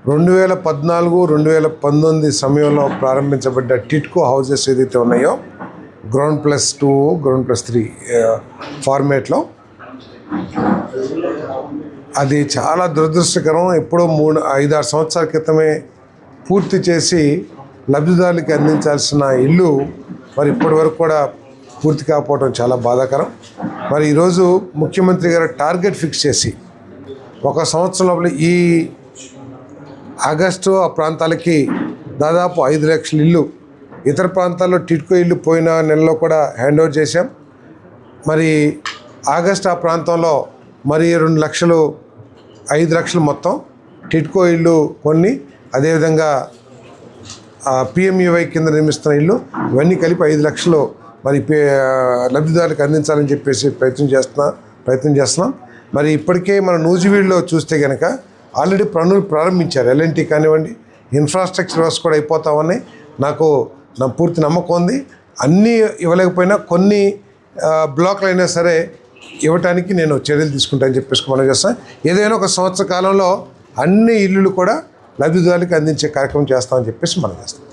2014-2019 సమయంలో ప్రారంభించబడ్డ టిట్కో హౌసెస్ ఏదైతే ఉన్నాయో గ్రౌండ్+2 గ్రౌండ్+3 ఫార్మేట్లో అది చాలా దురదృష్టకరం. ఎప్పుడో 5-6 సంవత్సరాల క్రితమే పూర్తి చేసి లబ్ధిదారులకి అందించాల్సిన ఇల్లు మరి ఇప్పటి వరకు కూడా పూర్తి కాకపోవడం చాలా బాధాకరం. మరి ఈరోజు ముఖ్యమంత్రి గారు టార్గెట్ ఫిక్స్ చేసి 1 సంవత్సరం లోపల ఈ ఆగస్టు ఆ ప్రాంతాలకి దాదాపు 5 లక్షల ఇల్లు, ఇతర ప్రాంతాల్లో టిట్కో ఇల్లు పోయిన నెలలో కూడా హ్యాండ్ ఓవర్ చేశాం. మరి ఆగస్టు ఆ ప్రాంతంలో మరి 2 లక్షలు 5 లక్షలు మొత్తం టిట్కో ఇల్లు కొన్ని, అదేవిధంగా PMUY కింద నిర్మిస్తున్న ఇల్లు, ఇవన్నీ కలిపి 5 లక్షలు మరి లబ్ధిదారులకు అందించాలని చెప్పేసి ప్రయత్నం చేస్తున్నాం. మరి ఇప్పటికే మన నూజివీడులో చూస్తే కనుక ఆల్రెడీ పనులు ప్రారంభించారు. L&T కానివ్వండి, ఇన్ఫ్రాస్ట్రక్చర్ వర్క్స్ కూడా అయిపోతామని నా పూర్తి నమ్మకం ఉంది. అన్నీ ఇవ్వలేకపోయినా కొన్ని బ్లాక్లు అయినా సరే ఇవ్వటానికి నేను చర్యలు తీసుకుంటానని చెప్పేసి మనం చేస్తాను. ఏదైనా 1 సంవత్సర కాలంలో అన్ని ఇల్లులు కూడా లబ్ధిదారులకు అందించే కార్యక్రమం చేస్తామని చెప్పేసి మనం చేస్తాం.